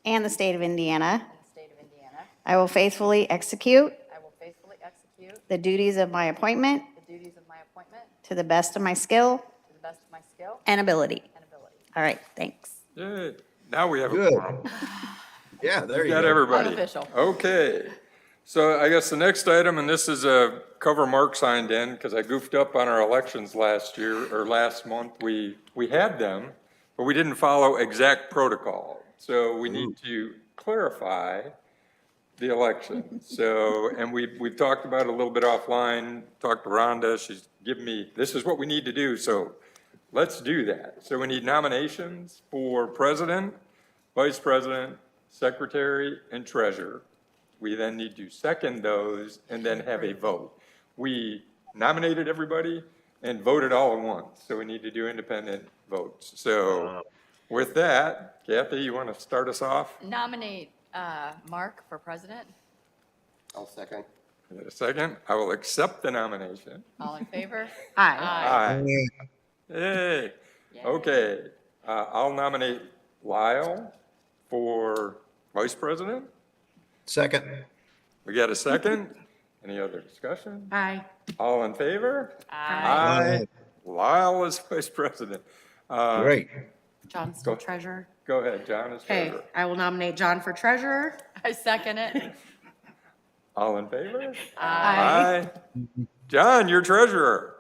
and the state of Indiana. and the state of Indiana. I will faithfully execute I will faithfully execute the duties of my appointment the duties of my appointment to the best of my skill to the best of my skill and ability. and ability. All right, thanks. Yay. Now we have a Good. quorum. Yeah, there you Got go. everybody. Unofficial. Okay. So I guess the next item, and this is a cover Mark signed in because I goofed up on our elections last year or last month. We had them, but we didn't follow exact protocol. So we need to clarify the election. So, and we've talked about it a little bit offline, talked to Rhonda. She's given me, this is what we need to do. So let's do that. So we need nominations for president, vice president, secretary, and treasurer. We then need to second those and then have a vote. We nominated everybody and voted all at once, so we need to do independent votes. So with that, Kathy, you want to start us off? Nominate Mark for president. I'll second. Is that a second? I will accept the nomination. All in favor? Aye. Aye. Yay. Okay, I'll nominate Lyle for vice president. Second. We got a second? Any other discussion? Aye. All in favor? Aye. Lyle is vice president. Great. John still treasurer. Go ahead, John is Okay, treasurer. I will nominate John for treasurer. I second it. All in favor? Aye. Aye. John, you're treasurer.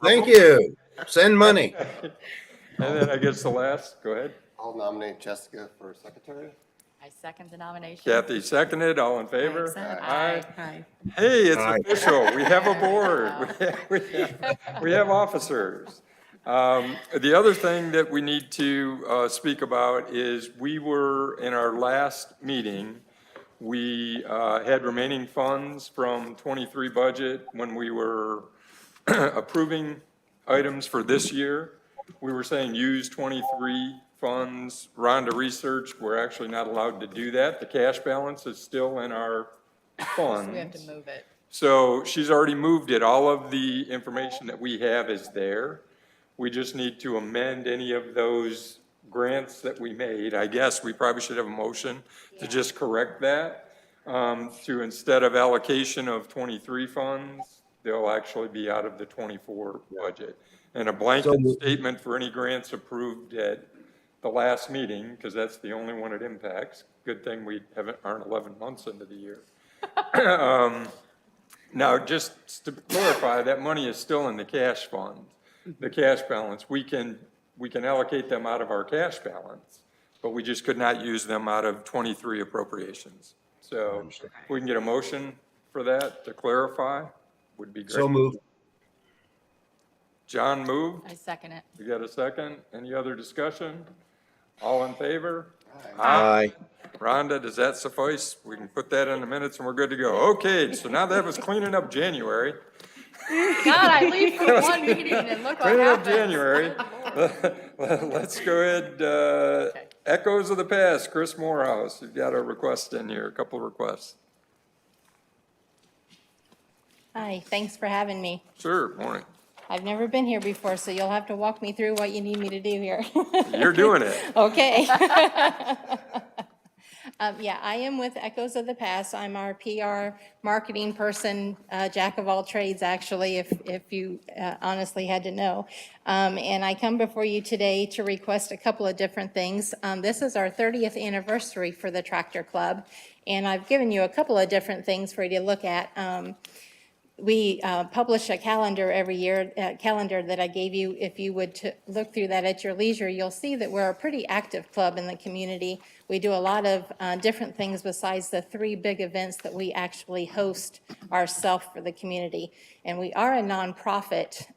Thank you. Send money. And then I guess the last, go ahead. I'll nominate Jessica for secretary. I second the nomination. Kathy seconded, all in favor? Aye. Aye. Hey, it's Aye. official. We have a board. We have officers. The other thing that we need to speak about is we were, in our last meeting, we had remaining funds from 23 budget when we were approving items for this year. We were saying use 23 funds. Rhonda researched, we're actually not allowed to do that. The cash balance is still in our funds. We have to move it. So she's already moved it. All of the information that we have is there. We just need to amend any of those grants that we made. I guess we probably should have a motion to just correct that. To instead of allocation of 23 funds, they'll actually be out of the 24 budget. And a blanket statement for any grants approved at the last meeting, because that's the only one it impacts. Good thing we aren't 11 months into the year. Now, just to clarify, that money is still in the cash fund, the cash balance. We can allocate them out of our cash balance, but we just could not use them out of 23 appropriations. So if we can get a motion for that to clarify, would be great. So moved. John moved. I second it. We got a second. Any other discussion? All in favor? Aye. Rhonda, does that suffice? We can put that in the minutes and we're good to go. Okay, so now that was cleaning up January. God, I leave for one meeting and look what Cleaning up happens. January. Let's go ahead, echoes of the past, Chris Morehouse, you've got a request in here, a couple of requests. Hi, thanks for having me. Sure, morning. I've never been here before, so you'll have to walk me through what you need me to do here. You're doing it. Okay. Yeah, I am with Echoes of the Past. I'm our PR marketing person, jack of all trades, actually, if you honestly had to know. And I come before you today to request a couple of different things. This is our 30th anniversary for the Tractor Club, and I've given you a couple of different things for you to look at. We publish a calendar every year, a calendar that I gave you. If you would look through that at your leisure, you'll see that we're a pretty active club in the community. We do a lot of different things besides the 3 big events that we actually host ourselves for the community. And we are a nonprofit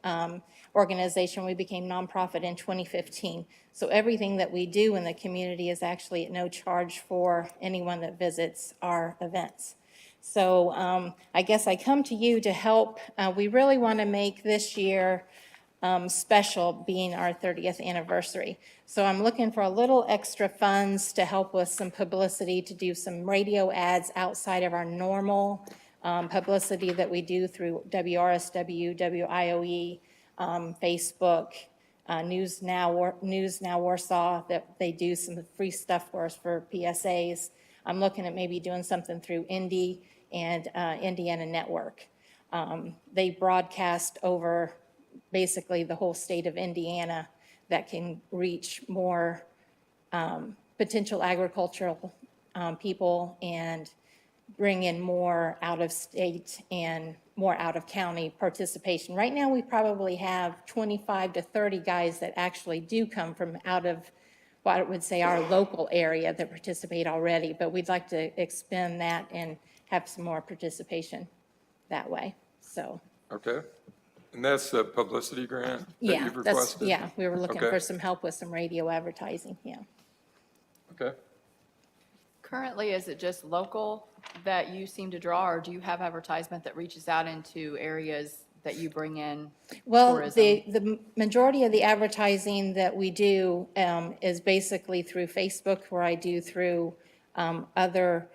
organization. We became nonprofit in 2015. So everything that we do in the community is actually at no charge for anyone that visits our events. So I guess I come to you to help. We really want to make this year special, being our 30th anniversary. So I'm looking for a little extra funds to help with some publicity, to do some radio ads outside of our normal publicity that we do through WRSW, WIOE, Facebook, News Now Warsaw, that they do some free stuff for us for PSAs. I'm looking at maybe doing something through Indy and Indiana Network. They broadcast over basically the whole state of Indiana that can reach more potential agricultural people and bring in more out-of-state and more out-of-county participation. Right now, we probably have 25 to 30 guys that actually do come from out of what I would say our local area that participate already, but we'd like to expand that and have some more participation that way, so. Okay. And that's the publicity grant that Yeah, you've that's, requested? yeah, we were looking Okay. for some help with some radio advertising, yeah. Okay. Currently, is it just local that you seem to draw, or do you have advertisement that reaches out into areas that you bring in Well, tourism? the majority of the advertising that we do is basically through Facebook, where I do through other,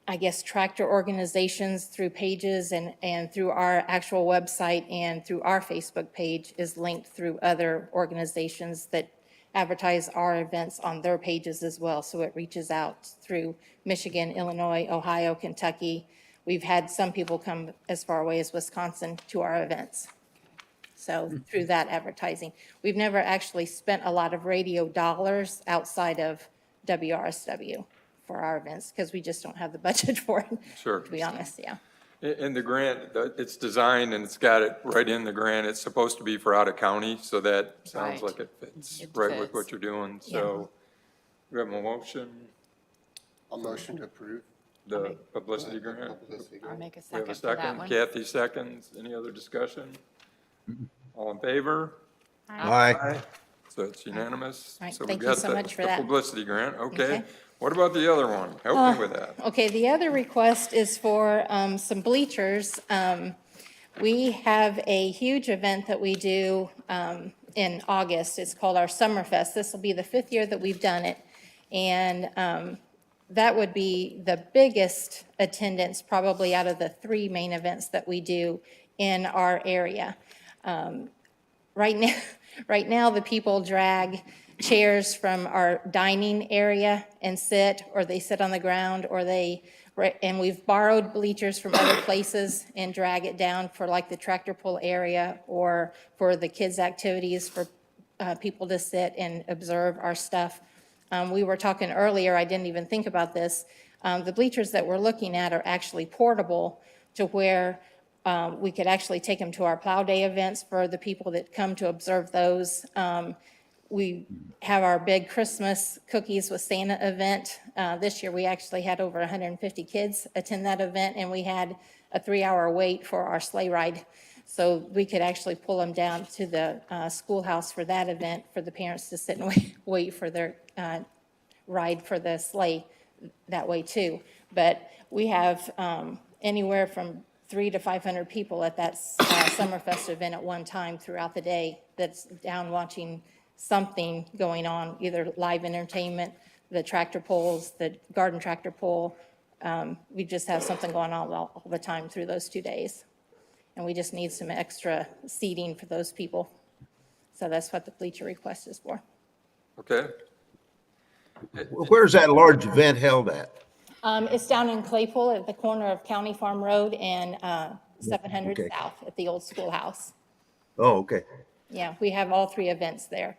I guess, tractor organizations through pages and through our actual website and through our Facebook page is linked through other organizations that advertise our events on their pages as well. So it reaches out through Michigan, Illinois, Ohio, Kentucky. We've had some people come as far away as Wisconsin to our events. So through that advertising. We've never actually spent a lot of radio dollars outside of WRSW for our events because we just don't have the budget for it. Sure. To be honest, yeah. In the grant, it's designed and it's got it right in the grant. It's supposed to be for out of county, so that sounds Right. like it fits It right with fits. what you're doing. So we have a motion, I'll motion to approve. the publicity grant. Publicity I'll grant. make a We have second a for that second. one. Kathy seconds. Any other discussion? All in favor? Aye. So it's unanimous. All right, So we thank you got so the- much for the that. publicity grant, okay. Okay. What about the other one? Help me with that. Okay, the other request is for some bleachers. We have a huge event that we do in August. It's called our Summerfest. This will be the 5th year that we've done it. And that would be the biggest attendance probably out of the 3 main events that we do in our area. Right now, the people drag chairs from our dining area and sit, or they sit on the ground, or and we've borrowed bleachers from other places and drag it down for like the tractor pull area or for the kids' activities for people to sit and observe our stuff. We were talking earlier, I didn't even think about this. The bleachers that we're looking at are actually portable to where we could actually take them to our plow day events for the people that come to observe those. We have our big Christmas Cookies with Santa event. This year, we actually had over 150 kids attend that event, and we had a 3-hour wait for our sleigh ride. So we could actually pull them down to the schoolhouse for that event for the parents to sit and wait for their ride for the sleigh that way too. But we have anywhere from 300 to 500 people at that Summerfest event at one time throughout the day that's down watching something going on, either live entertainment, the tractor pulls, the garden tractor pull. We just have something going on all the time through those 2 days. And we just need some extra seating for those people. So that's what the bleacher request is for. Okay, Where's that large event held at? It's down in Claypool at the corner of County Farm Road and 700 Okay. South at the old schoolhouse. Oh, okay. Yeah, we have all 3 events there.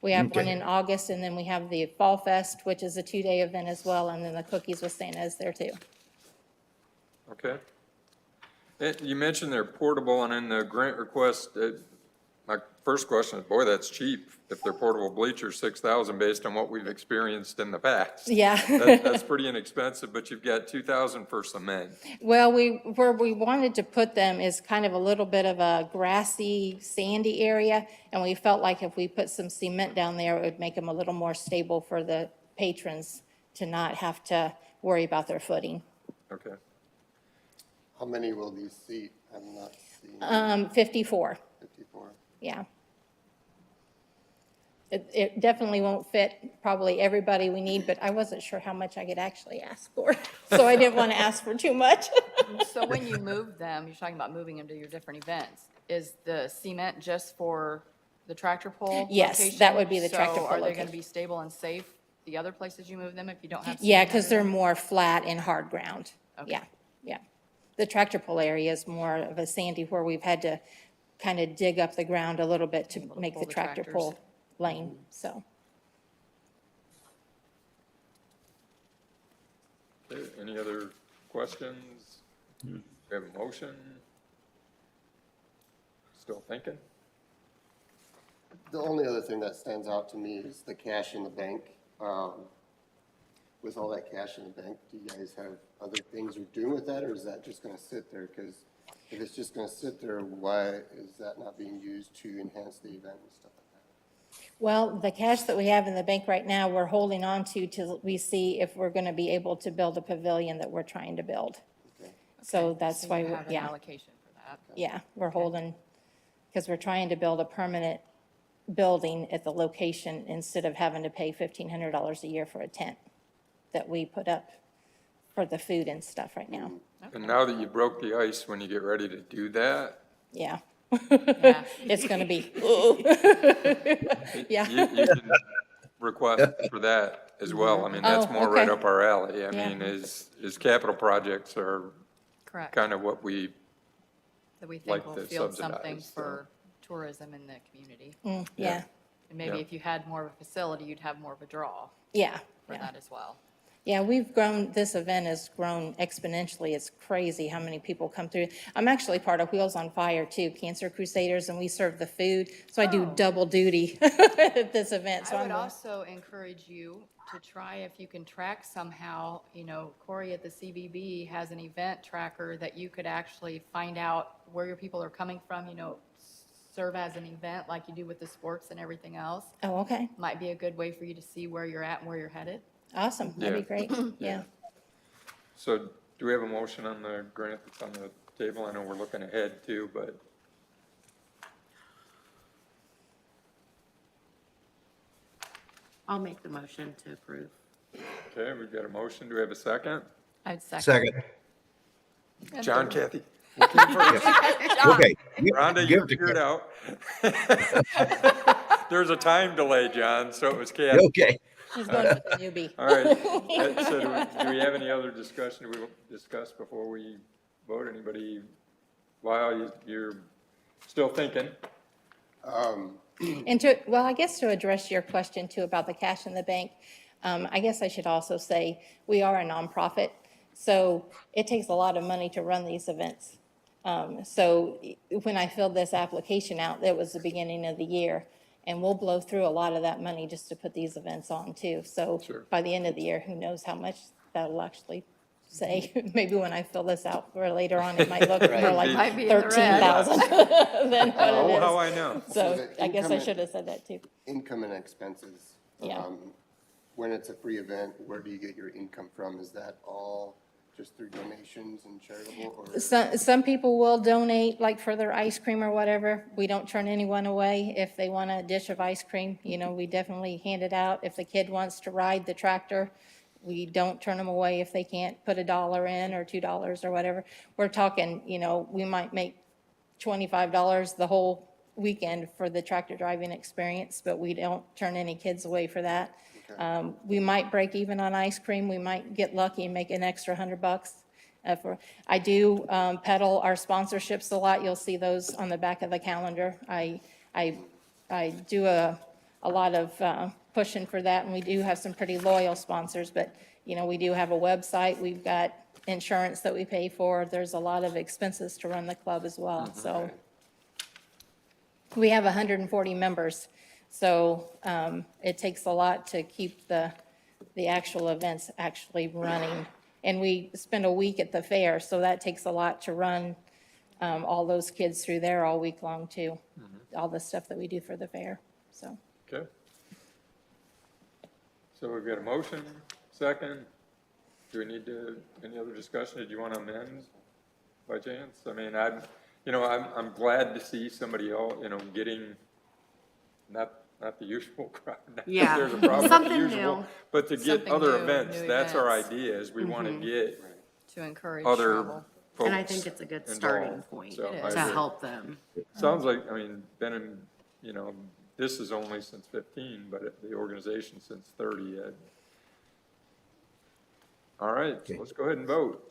We have one Okay. in August, and then we have the Fall Fest, which is a 2-day event as well, and then the Cookies with Santa is there too. okay. You mentioned they're portable, and in the grant request, my first question is, boy, that's cheap. If they're portable bleachers, 6,000 based on what we've experienced in the past. Yeah. That's pretty inexpensive, but you've got 2,000 for cement. Well, where we wanted to put them is kind of a little bit of a grassy, sandy area, and we felt like if we put some cement down there, it would make them a little more stable for the patrons to not have to worry about their footing. Okay, How many will these seat? I'm not seeing 54, 54. yeah. It definitely won't fit probably everybody we need, but I wasn't sure how much I could actually ask for, so I didn't want to ask for too much. So when you move them, you're talking about moving them to your different events. Is the cement just for the tractor pull Yes, location? that would be the tractor pull So are they going to location. be stable and safe, the other places you move them, if you don't have? Yeah, seating because they're under them? more flat and hard ground. Okay. Yeah, yeah. The tractor pull area is more of a sandy where we've had to kind of dig up the ground a little bit to make pull the the tractor tractors. pull lane, so. Okay, any other questions? We have a motion? Still thinking? The only other thing that stands out to me is the cash in the bank. With all that cash in the bank, do you guys have other things you're doing with that, or is that just gonna sit there? Because if it's just gonna sit there, why is that not being used to enhance the event and stuff like that? Well, the cash that we have in the bank right now, we're holding on to till we see if we're gonna be able to build a pavilion that we're trying to build. So that's So why, you have an yeah, allocation for that. yeah, we're holding, because we're trying to build a permanent building at the location instead of having to pay $1,500 a year for a tent that we put up for the food and stuff right now. And now that you broke the ice, when you get ready to do that, Yeah. Yeah. It's gonna be, yeah. you can request for that as well. I mean, that's Oh, more right okay. up our alley. I Yeah. mean, is capital projects are Correct. kind of what we, That we like think will to field something subsidize, so. for tourism in the community. Yeah, And maybe Yeah. if you had more of a facility, you'd have more of a draw yeah, for yeah. that as well. Yeah, we've grown, this event has grown exponentially. It's crazy how many people come through. I'm actually part of Wheels on Fire too, Cancer Crusaders, and we serve the food. So I do Oh. double duty at this event. So I would I'm, also encourage you to try if you can track somehow, Corey at the CVB has an event tracker that you could actually find out where your people are coming from, serve as an event like you do with the sports and everything else. oh, okay, Might be a good way for you to see where you're at and where you're headed. awesome. That'd be Yeah. great, yeah. so do we have a motion on the grant that's on the table? I know we're looking ahead too, but I'll make the motion to approve. okay, we've got a motion. Do we have a second? I'd Second. John, Kathy? Okay. Rhonda, you Give it to figured Ken. out. There's a time delay, John, so it was Kathy. Okay. She's going with the newbie. All right, so do we have any other discussion we will discuss before we vote? Anybody, while you're still thinking? And well, I guess to address your question too about the cash in the bank, I guess I should also say, we are a nonprofit, so it takes a lot of money to run these events. So when I filled this application out, that was the beginning of the year, and we'll blow through a lot of that money just to put these events on too. So Sure. by the end of the year, who knows how much that'll actually say. Maybe when I fill this out for later on, it might look more Might like be in the red. 13,000 than what Oh, it how is. I know. So the I guess I income- should have said that too. Income and expenses. Yeah. When it's a free event, where do you get your income from? Is that all just through donations and charitable, or? Some people will donate, like for their ice cream or whatever. We don't turn anyone away if they want a dish of ice cream. We definitely hand it out. If the kid wants to ride the tractor, we don't turn them away if they can't put $1 in or $2 or whatever. We're talking, we might make $25 the whole weekend for the tractor driving experience, but we don't turn any kids away for that. We might break even on ice cream. We might get lucky and make an extra $100. I do peddle our sponsorships a lot. You'll see those on the back of the calendar. I do a lot of pushing for that, and we do have some pretty loyal sponsors, but, we do have a website. We've got insurance that we pay for. There's a lot of expenses to run the club as well, so. We have 140 members, so it takes a lot to keep the actual events actually running. And we spend a week at the fair, so that takes a lot to run all those kids through there all week long too. All the stuff that we do for the fair, so. Okay. So we've got a motion, second. Do we need any other discussion? Did you want to amend by chance? I mean, I'm glad to see somebody else, getting, not the usual crowd. Not that Yeah. There's a problem with the Something usual, new. but to get Something other new, events, new that's our events. idea, is we want to get To encourage other travel. folks And I think it's a good starting involved. point So It I is. to agree. help them. Sounds like, Ben and, this is only since 15, but the organization since 30. All right, so let's go ahead and vote.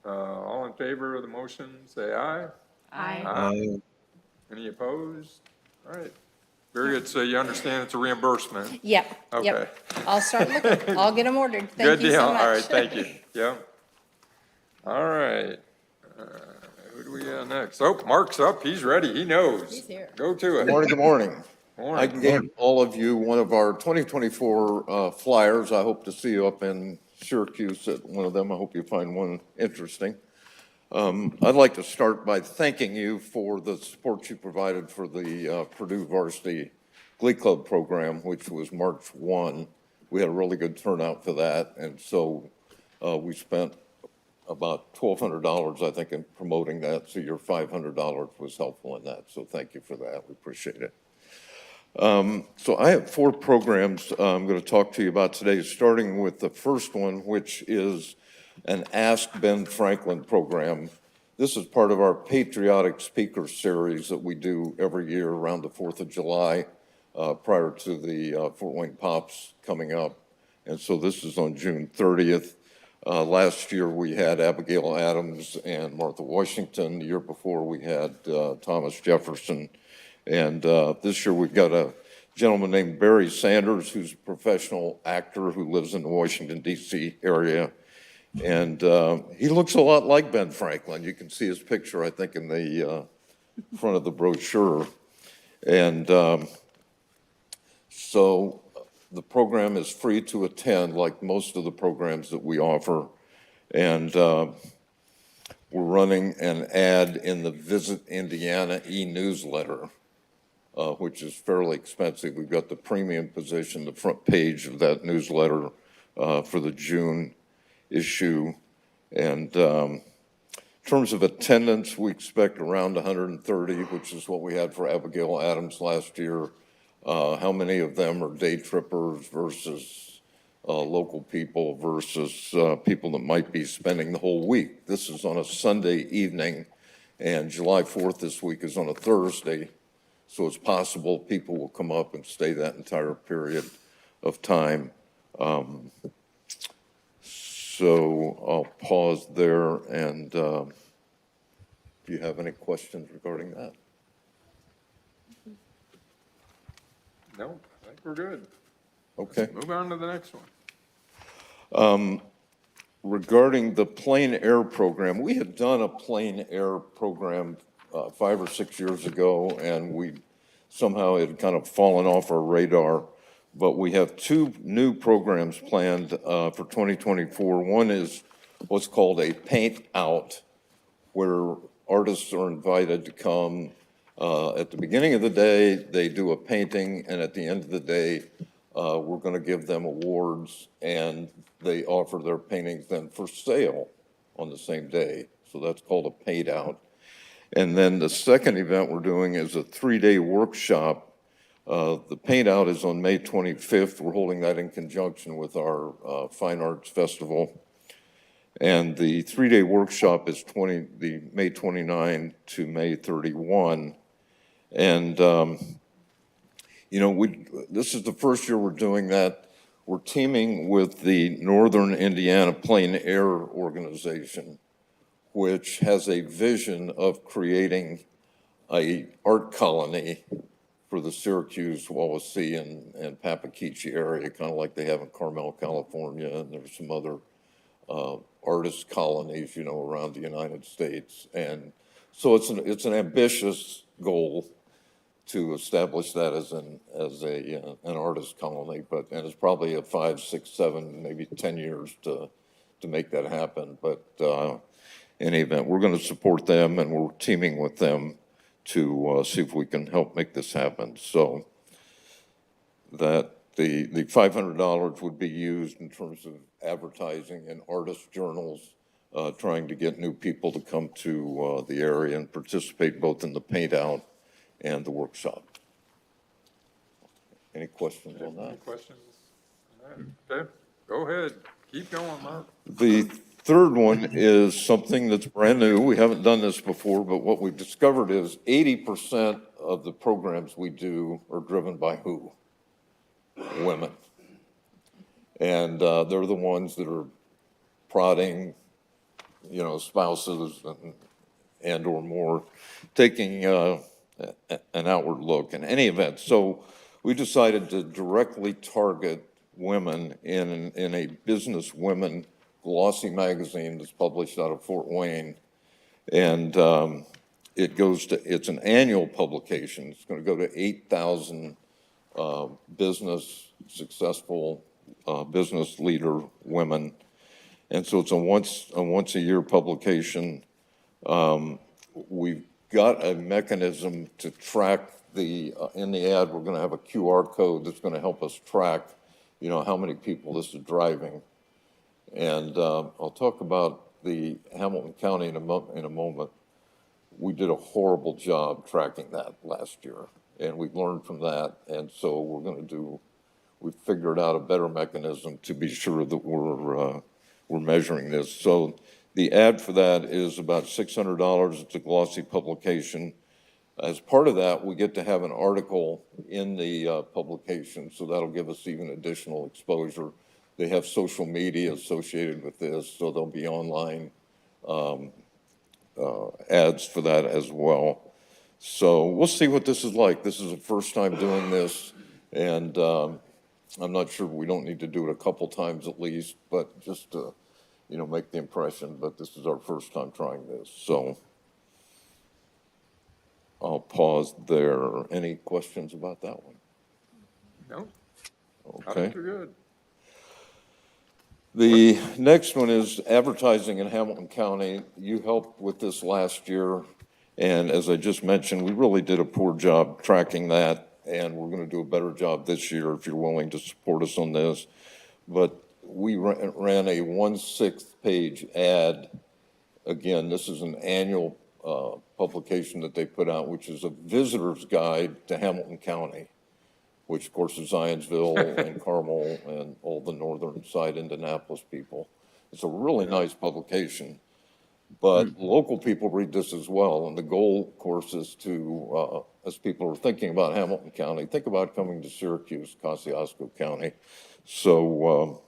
All in favor of the motion, say aye. Aye. Any opposed? All right, very good. So you understand it's a reimbursement? Yep, Okay. yep. I'll start looking. I'll get them ordered. Good Thank you deal. so much. All right, thank you. Yeah. All right. Who do we got next? Oh, Mark's up. He's ready. He knows. He's here. Go to it. Good morning, good morning. I Morning. gave all of you one of our 2024 flyers. I hope to see you up in Syracuse at one of them. I hope you find one interesting. I'd like to start by thanking you for the support you provided for the Purdue Varsity Glee Club program, which was March 1. We had a really good turnout for that, and so we spent about $1,200, I think, in promoting that, so your $500 was helpful in that, so thank you for that. We appreciate it. So I have 4 programs I'm going to talk to you about today, starting with the first one, which is an Ask Ben Franklin program. This is part of our patriotic speaker series that we do every year around the 4th of July, prior to the Fort Wayne Pops coming up. And so this is on June 30th. Last year we had Abigail Adams and Martha Washington. The year before we had Thomas Jefferson. And this year we've got a gentleman named Barry Sanders, who's a professional actor who lives in the Washington, D.C. area. And he looks a lot like Ben Franklin. You can see his picture, I think, in the front of the brochure. And so the program is free to attend, like most of the programs that we offer. And we're running an ad in the Visit Indiana e-newsletter, which is fairly expensive. We've got the premium position, the front page of that newsletter for the June issue. And in terms of attendance, we expect around 130, which is what we had for Abigail Adams last year. How many of them are day trippers versus local people versus people that might be spending the whole week? This is on a Sunday evening, and July 4th this week is on a Thursday. So it's possible people will come up and stay that entire period of time. So I'll pause there, and do you have any questions regarding that? No, I think we're good. Okay. Move on to the next one. Regarding the Plain Air program, we had done a Plain Air program 5 or 6 years ago, and we somehow it had kind of fallen off our radar. But we have 2 new programs planned for 2024. One is what's called a paint out, where artists are invited to come. At the beginning of the day, they do a painting, and at the end of the day, we're going to give them awards, and they offer their paintings then for sale on the same day. So that's called a paint out. And then the second event we're doing is a 3-day workshop. The paint out is on May 25th. We're holding that in conjunction with our Fine Arts Festival. And the 3-day workshop is May 29 to May 31. And, this is the first year we're doing that. We're teaming with the Northern Indiana Plain Air Organization, which has a vision of creating an art colony for the Syracuse, Wawasee, and Papakeechee area, kind of like they have in Carmel, California, and there's some other artist colonies, around the United States. And so it's an ambitious goal to establish that as an artist colony, and it's probably a 5, 6, 7, maybe 10 years to make that happen. But in any event, we're going to support them, and we're teaming with them to see if we can help make this happen. So that the $500 would be used in terms of advertising in artist journals, trying to get new people to come to the area and participate both in the paint out and the workshop. Any questions on Any that? questions? All right. Okay, go ahead. Keep going, Mark. The third one is something that's brand new. We haven't done this before, but what we've discovered is 80% of the programs we do are driven by who? Women. And they're the ones that are prodding, you know, spouses and or more, taking an outward look in any event. So we decided to directly target women in a Business Women glossy magazine that's published out of Fort Wayne. And it's an annual publication. It's going to go to 8,000 successful business leader women. And so it's a once a year publication. We've got a mechanism to track in the ad, we're going to have a QR code that's going to help us track, you know, how many people this is driving. And I'll talk about the Hamilton County in a moment. We did a horrible job tracking that last year, and we've learned from that. And so we've figured out a better mechanism to be sure that we're measuring this. So the ad for that is about $600. It's a glossy publication. As part of that, we get to have an article in the publication, so that'll give us even additional exposure. They have social media associated with this, so there'll be online ads for that as well. So we'll see what this is like. This is the first time doing this, and I'm not sure, we don't need to do it a couple times at least, but just to, you know, make the impression, but this is our first time trying this. So I'll pause there. Any questions about that one? No? I Okay. think you're good. The next one is advertising in Hamilton County. You helped with this last year, and as I just mentioned, we really did a poor job tracking that, and we're going to do a better job this year if you're willing to support us on this. But we ran a 1/6 page ad. Again, this is an annual publication that they put out, which is a visitor's guide to Hamilton County, which of course is Zionsville and Carmel and all the northern side Indianapolis people. It's a really nice publication, but local people read this as well. And the goal, of course, is to, as people are thinking about Hamilton County, think about coming to Syracuse, Kosciuszko County. So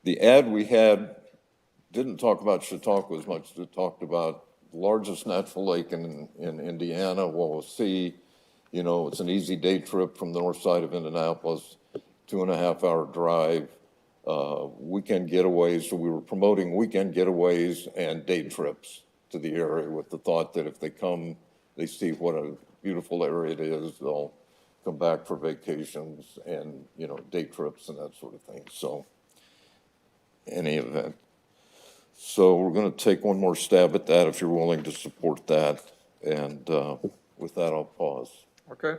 the ad we had didn't talk about Chautauqua as much as it talked about the largest natural lake in Indiana, Wawasee. You know, it's an easy day trip from the north side of Indianapolis, 2.5-hour drive, weekend getaways. So we were promoting weekend getaways and day trips to the area with the thought that if they come, they see what a beautiful area it is, they'll come back for vacations and, you know, day trips and that sort of thing. So any event. So we're going to take one more stab at that if you're willing to support that. And with that, I'll pause. Okay.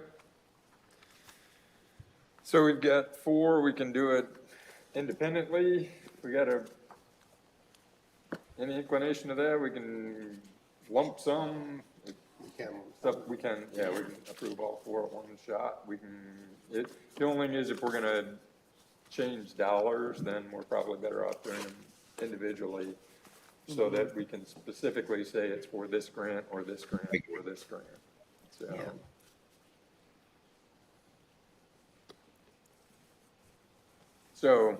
So we've got 4, we can do it independently. We got any inclination of that? We can lump sum stuff. We can approve all 4 at one shot. The only thing is if we're gonna change dollars, then we're probably better off doing them individually so that we can specifically say it's for this grant or this grant or this grant. So. Yeah. So,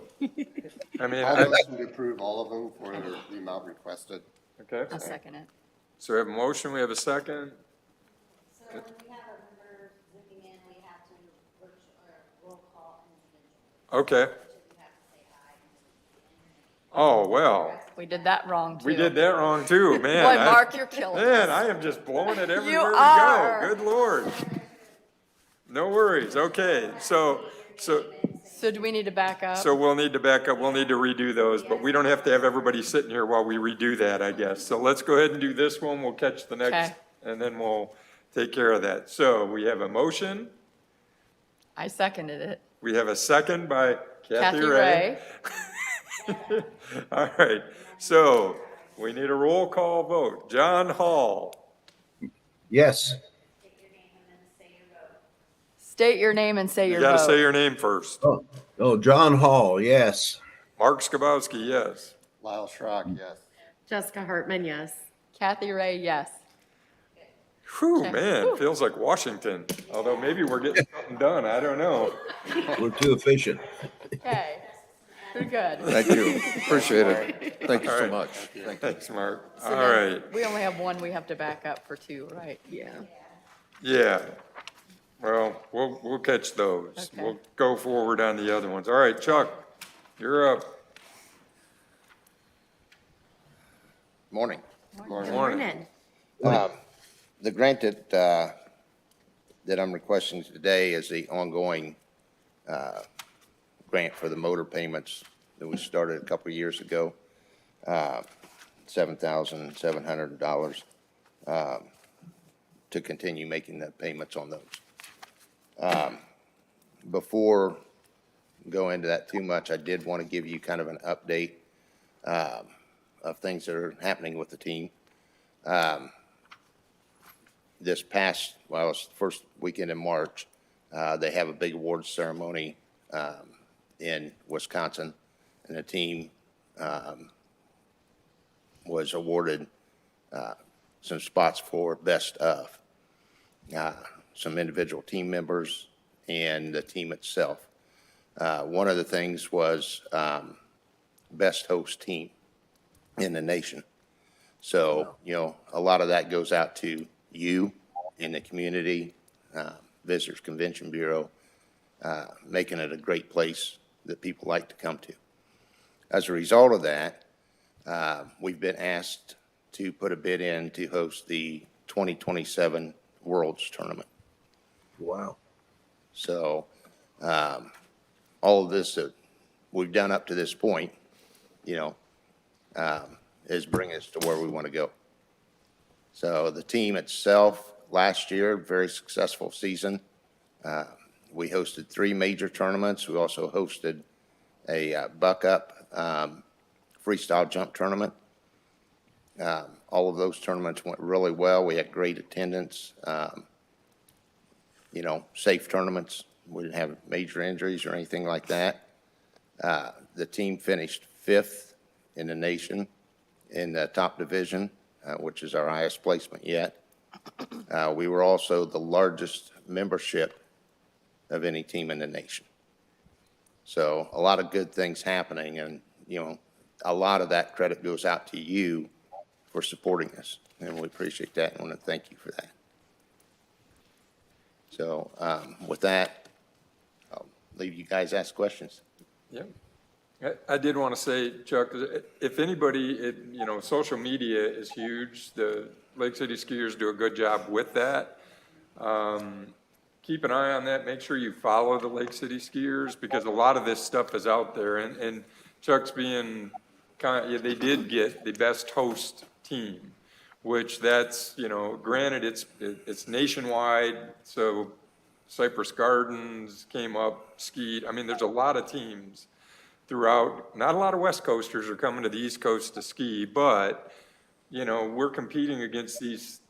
I mean, I'll motion to approve all of them for the amount requested. okay, I'll second it. so we have a motion, we have a second. So when we have our members zooming in, we have to roll call individually. Okay. Oh, well, We did that wrong, too. we did that wrong too, man. Boy, Mark, you're killing Man, us. I am just blowing it everywhere we are. go. Good Lord. No worries, okay, so So do we need to back up? we'll need to back up, we'll need to redo those, but we don't have to have everybody sitting here while we redo that, I guess. So let's go ahead and do this one, we'll catch the next, Okay. and then we'll take care of that. So we have a motion, I seconded it. we have a second by Kathy Kathy Ray. Ray. All right, so we need a roll call vote. John Hall, Yes. State your name and say you your gotta vote. say your name first. Oh, John Hall, yes. Mark Skabowski, yes. Lyle Schrock, yes. Jessica Hartman, yes. Kathy Ray, yes. Whew, Okay. man, it feels like Washington, although maybe we're getting something done, I don't know. We're too efficient. Okay, we're good. Thank you. Appreciate it. Thank you All so right. much. Thank you. Thanks, Mark. So All then right, we only have one, we have to back up for two, right? Yeah. yeah. Well, we'll catch those. Okay. We'll go forward on the other ones. All right, Chuck, you're up. Morning. Good Morning. morning. The grant that I'm requesting today is the ongoing grant for the motor payments that we started a couple of years ago, $7,700 to continue making the payments on those. Before go into that too much, I did want to give you kind of an update of things that are happening with the team. This past, well, it's the first weekend in March, they have a big awards ceremony in Wisconsin, and the team was awarded some spots for best of, some individual team members and the team itself. One of the things was best host team in the nation. So, you know, a lot of that goes out to you in the community, Visitors Convention Bureau, making it a great place that people like to come to. As a result of that, we've been asked to put a bid in to host the 2027 Worlds Tournament. Wow. So, all of this that we've done up to this point, you know, is bringing us to where we want to go. So the team itself, last year, very successful season. We hosted 3 major tournaments. We also hosted a buck up freestyle jump tournament. All of those tournaments went really well. We had great attendance, you know, safe tournaments. We didn't have major injuries or anything like that. The team finished 5th in the nation in the top division, which is our highest placement yet. We were also the largest membership of any team in the nation. So a lot of good things happening, and, you know, a lot of that credit goes out to you for supporting us, and we appreciate that and want to thank you for that. So with that, I'll leave you guys ask questions. Yeah. I did want to say, Chuck, if anybody, you know, social media is huge. The Lake City Skiers do a good job with that. Keep an eye on that. Make sure you follow the Lake City Skiers, because a lot of this stuff is out there. And Chuck's being kind of, they did get the best host team, which that's, you know, granted it's nationwide. So Cypress Gardens came up, skied. I mean, there's a lot of teams throughout. Not a lot of West Coasters are coming to the East Coast to ski, but, you know, we're competing against these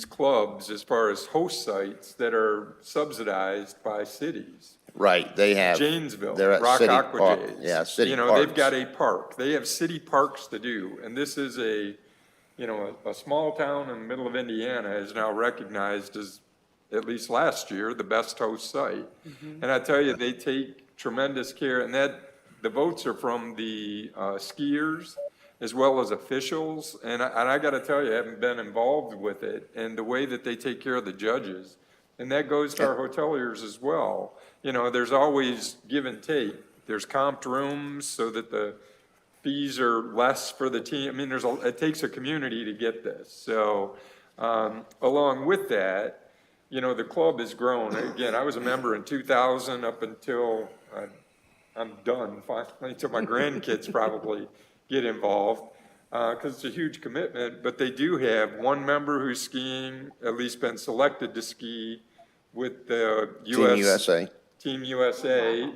clubs as far as host sites that are subsidized by cities. Right, they have. Janesville, They're at Rock city Aqua park. Jays. Yeah, city You know, parks. they've got a park. They have city parks to do. And this is a, you know, a small town in the middle of Indiana is now recognized as, at least last year, the best host site. And I tell you, they take tremendous care, and that, the votes are from the skiers as well as officials. And I got to tell you, I haven't been involved with it, and the way that they take care of the judges. And that goes to our hoteliers as well. You know, there's always give and take. There's comped rooms so that the fees are less for the team. I mean, it takes a community to get this. So along with that, you know, the club has grown. Again, I was a member in 2000 up until I'm done finally, until my grandkids probably get involved, because it's a huge commitment. But they do have one member who's skiing, at least been selected to ski with the Team USA. Team USA,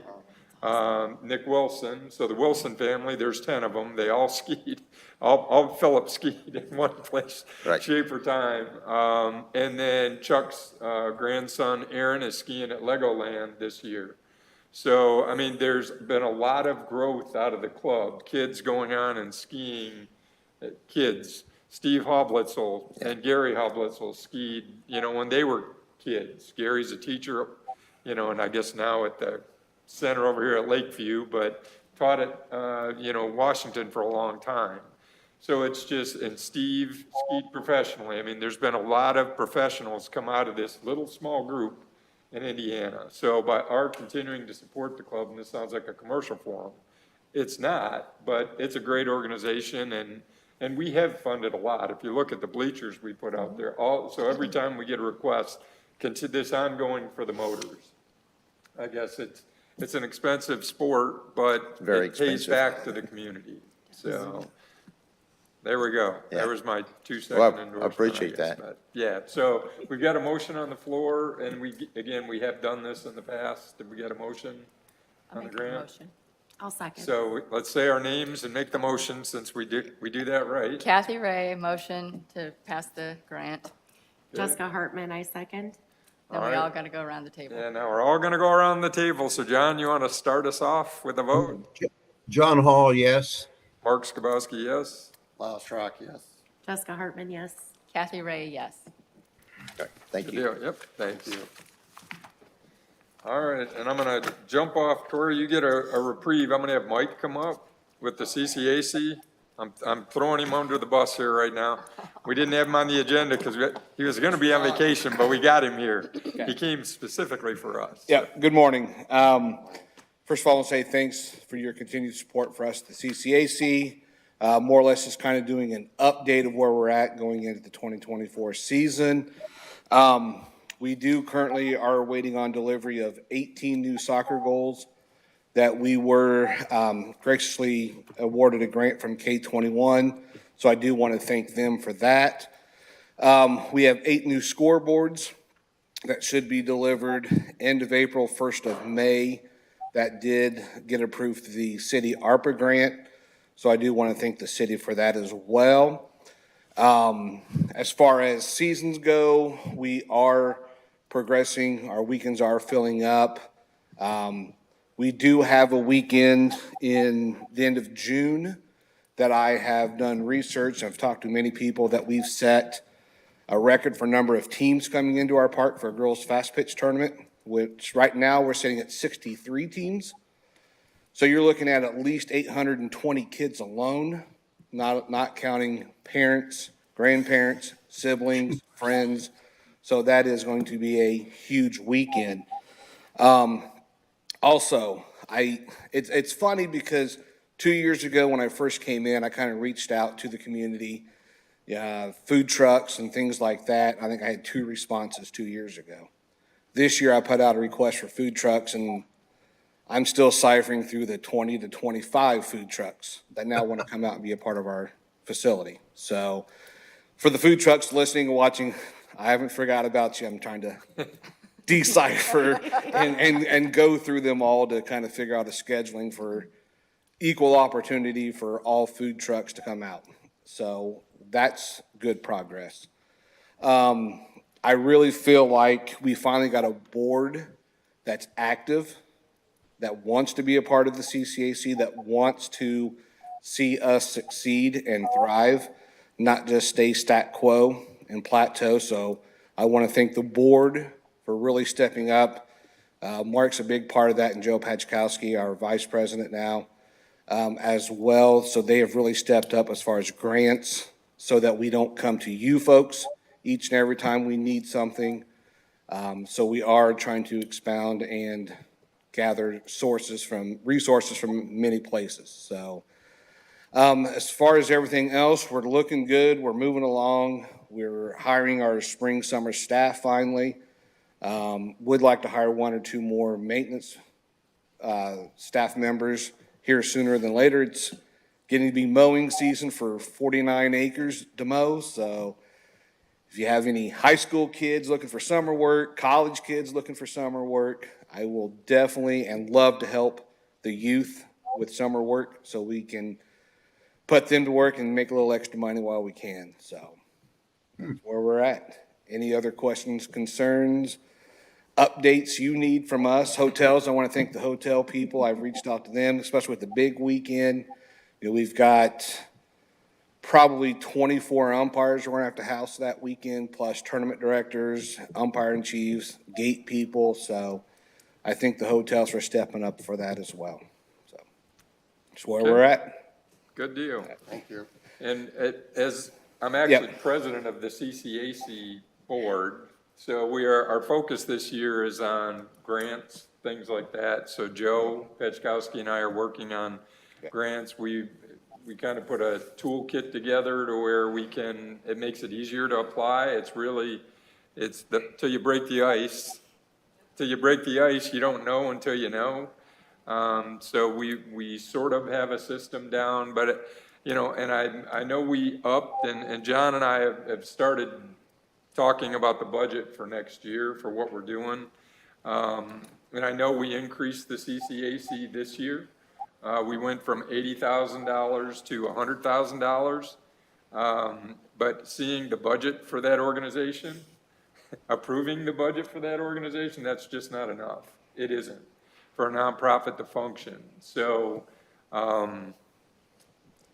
Nick Wilson. So the Wilson family, there's 10 of them. They all skied. All Philip skied in one place, Right. shape or time. And then Chuck's grandson, Aaron, is skiing at Legoland this year. So, I mean, there's been a lot of growth out of the club, kids going on and skiing, kids Steve Hoblitzel and Gary Hoblitzel skied, you know, when they were kids. Gary's a teacher, you know, and I guess now at the center over here at Lakeview, but taught at, you know, Washington for a long time. So it's just, and Steve skied professionally. I mean, there's been a lot of professionals come out of this little small group in Indiana. So by our continuing to support the club, and this sounds like a commercial for them, it's not, but it's a great organization, and we have funded a lot. If you look at the bleachers we put out there, so every time we get a request, consider this ongoing for the motors. I guess it's an expensive sport, but Very it pays expensive. back to the community. So, there we go. Yeah. There was my 2-second Well, I endorsement. appreciate guess. that. But, yeah, so we've got a motion on the floor, and we have done this in the past. Did we get a motion I'll on the make a grant? motion. I'll second. So let's say our names and make the motion since we do that right. Kathy Ray, motion to pass the grant. Jessica Hartman, I second. Then All we right. all got to go around the table. Yeah, now we're all going to go around the table. So John, you want to start us off with a vote? John Hall, yes. Mark Skibowski, yes. Lyle Schrock, yes. Jessica Hartman, yes. Kathy Ray, yes. Okay, thank Good you. deal. Yep, thank you. All right, and I'm going to jump off. Corey, you get a reprieve. I'm going to have Mike come up with the CCAC. I'm throwing him under the bus here right now. We didn't have him on the agenda because he was going to be on vacation, but we got him here. He came specifically for us. Yeah, good morning. First of all, I want to say thanks for your continued support for us, the CCAC. More or less just kind of doing an update of where we're at going into the 2024 season. We do currently are waiting on delivery of 18 new soccer goals that we were graciously awarded a grant from K21. So I do want to thank them for that. We have 8 new scoreboards that should be delivered end of April, 1st of May. That did get approved through the city ARPA grant. So I do want to thank the city for that as well. As far as seasons go, we are progressing. Our weekends are filling up. We do have a weekend in the end of June that I have done research. I've talked to many people that we've set a record for number of teams coming into our park for a girls' fast pitch tournament, which right now we're sitting at 63 teams. So you're looking at least 820 kids alone, not counting parents, grandparents, siblings, friends. So that is going to be a huge weekend. Also, it's funny because 2 years ago when I first came in, I kind of reached out to the community, food trucks and things like that. I think I had 2 responses 2 years ago. This year I put out a request for food trucks, and I'm still ciphering through the 20 to 25 food trucks that now want to come out and be a part of our facility. So for the food trucks listening and watching, I haven't forgot about you. I'm trying to decipher and go through them all to kind of figure out a scheduling for equal opportunity for all food trucks to come out. So that's good progress. I really feel like we finally got a board that's active, that wants to be a part of the CCAC, that wants to see us succeed and thrive, not just stay stat quo and plateau. So I want to thank the board for really stepping up. Mark's a big part of that, and Joe Pachkowski, our vice president now, as well. So they have really stepped up as far as grants so that we don't come to you folks each and every time we need something. So we are trying to expound and gather resources from many places. So as far as everything else, we're looking good. We're moving along. We're hiring our spring, summer staff finally. Would like to hire 1 or 2 more maintenance staff members here sooner than later. It's getting to be mowing season for 49 acres to mow. So if you have any high school kids looking for summer work, college kids looking for summer work, I will definitely and love to help the youth with summer work so we can put them to work and make a little extra money while we can. So that's where we're at. Any other questions, concerns, updates you need from us? Hotels, I want to thank the hotel people. I've reached out to them, especially with the big weekend. We've got probably 24 umpires we're gonna have to house that weekend, plus tournament directors, umpiring chiefs, gate people. So I think the hotels are stepping up for that as well. So that's where we're at. Good deal. Thank you. And as, I'm actually president of the CCAC board, so our focus this year is on grants, things like that. So Joe Peczkowski and I are working on grants. We kind of put a toolkit together to where it makes it easier to apply. It's really, till you break the ice. Till you break the ice, you don't know until you know. So we sort of have a system down, but and I know we upped, and John and I have started talking about the budget for next year for what we're doing. And I know we increased the CCAC this year. We went from $80,000 to $100,000. But seeing the budget for that organization, approving the budget for that organization, that's just not enough. It isn't for a nonprofit to function. So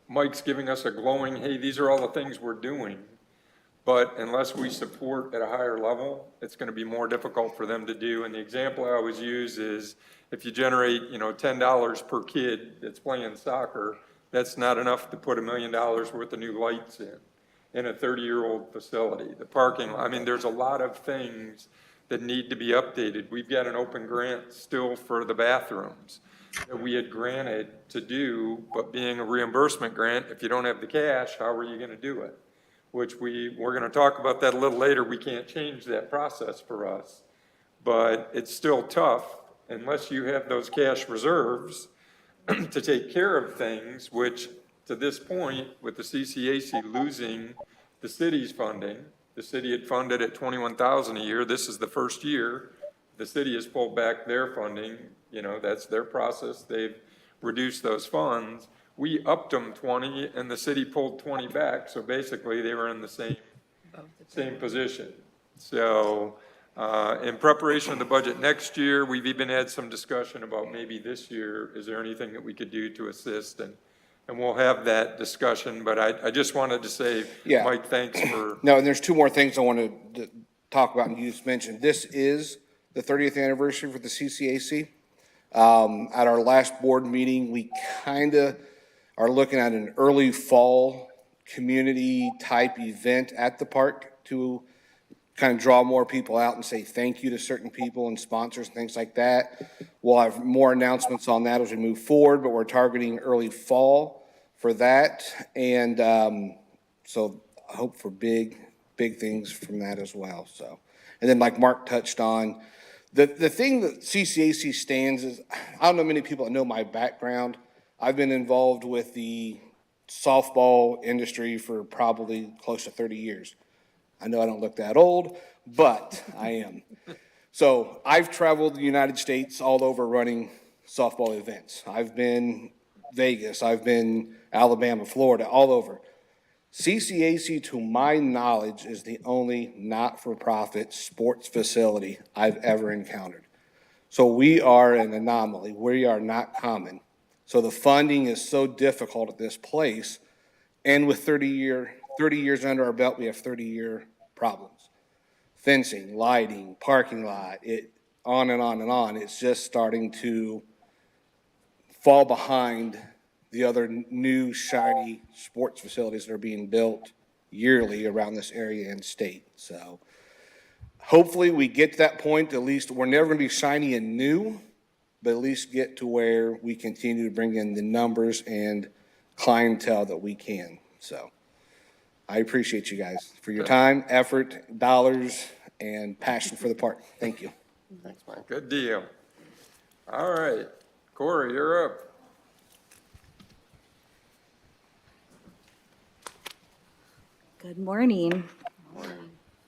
Mike's giving us a glowing, hey, these are all the things we're doing. But unless we support at a higher level, it's going to be more difficult for them to do. And the example I always use is if you generate, $10 per kid that's playing soccer, that's not enough to put $1 million worth of new lights in a 30-year-old facility. The parking, there's a lot of things that need to be updated. We've got an open grant still for the bathrooms that we had granted to do, but being a reimbursement grant, if you don't have the cash, how are you going to do it? Which we're going to talk about that a little later. We can't change that process for us, but it's still tough unless you have those cash reserves to take care of things, which to this point, with the CCAC losing the city's funding, the city had funded at $21,000 a year. This is the first year the city has pulled back their funding. That's their process. They've reduced those funds. We upped them 20 and the city pulled 20 back. So basically they were in the same position. So in preparation of the budget next year, we've even had some discussion about maybe this year, is there anything that we could do to assist? And we'll have that discussion, but I just wanted to say, Mike, thanks for. No, and there's two more things I wanted to talk about, and you just mentioned. This is the 30th anniversary for the CCAC. At our last board meeting, we kind of are looking at an early fall community type event at the park to kind of draw more people out and say thank you to certain people and sponsors and things like that. We'll have more announcements on that as we move forward, but we're targeting early fall for that. And so I hope for big things from that as well. So, and then like Mark touched on, the thing that CCAC stands is, I don't know many people that know my background. I've been involved with the softball industry for probably close to 30 years. I know I don't look that old, but I am. So I've traveled the United States all over running softball events. I've been Vegas, I've been Alabama, Florida, all over. CCAC, to my knowledge, is the only not-for-profit sports facility I've ever encountered. So we are an anomaly. We are not common. So the funding is so difficult at this place, and with 30 years under our belt, we have 30-year problems. Fencing, lighting, parking lot, on and on and on. It's just starting to fall behind the other new shiny sports facilities that are being built yearly around this area and state. So hopefully we get to that point. At least we're never going to be shiny and new, but at least get to where we continue to bring in the numbers and clientele that we can. So I appreciate you guys for your time, effort, dollars, and passion for the park. Thank you. Thanks, Mike. Good deal. All right, Corey, you're up. Good morning.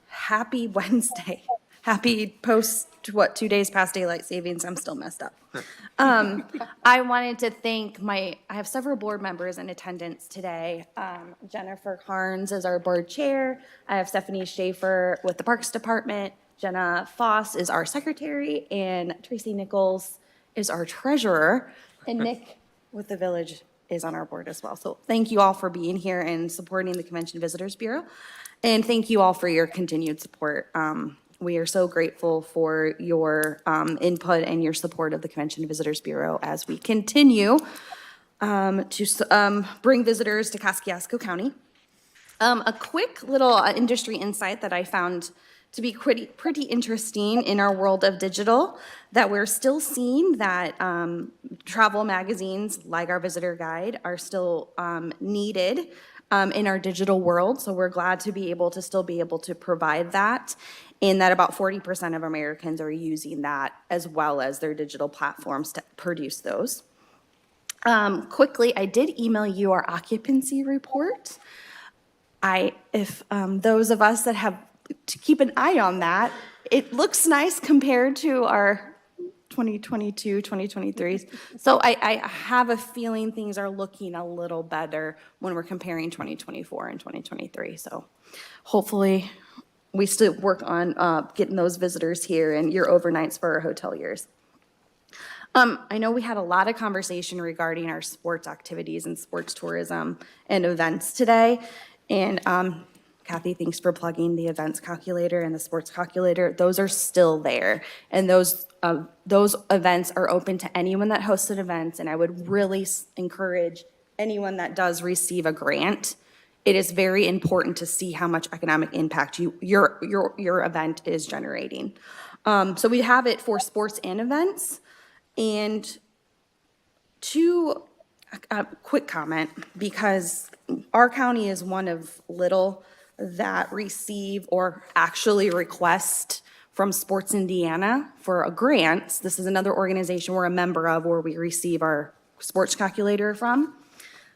Happy Wednesday. Happy post, 2 days past daylight savings. I'm still messed up. I wanted to thank I have several board members in attendance today. Jennifer Carnes is our board chair. I have Stephanie Schaefer with the Parks Department. Jenna Foss is our secretary, and Tracy Nichols is our treasurer, and Nick with the village is on our board as well. So thank you all for being here and supporting the Convention Visitors Bureau. And thank you all for your continued support. We are so grateful for your input and your support of the Convention Visitors Bureau as we continue to bring visitors to Kosciuszko County. A quick little industry insight that I found to be pretty interesting in our world of digital, that we're still seeing that travel magazines like our visitor guide are still needed in our digital world. So we're glad to be able to provide that, in that about 40% of Americans are using that as well as their digital platforms to produce those. Quickly, I did email you our occupancy report. If those of us that have to keep an eye on that, it looks nice compared to our 2022, 2023. So I have a feeling things are looking a little better when we're comparing 2024 and 2023. So hopefully we still work on getting those visitors here and your overnights for our hoteliers. I know we had a lot of conversation regarding our sports activities and sports tourism and events today. And Kathy, thanks for plugging the events calculator and the sports calculator. Those are still there. And those events are open to anyone that hosted events. And I would really encourage anyone that does receive a grant. It is very important to see how much economic impact your event is generating. So we have it for sports and events. And quick comment, because our county is one of little that receive or actually request from Sports Indiana for a grant. This is another organization we're a member of where we receive our sports calculator from.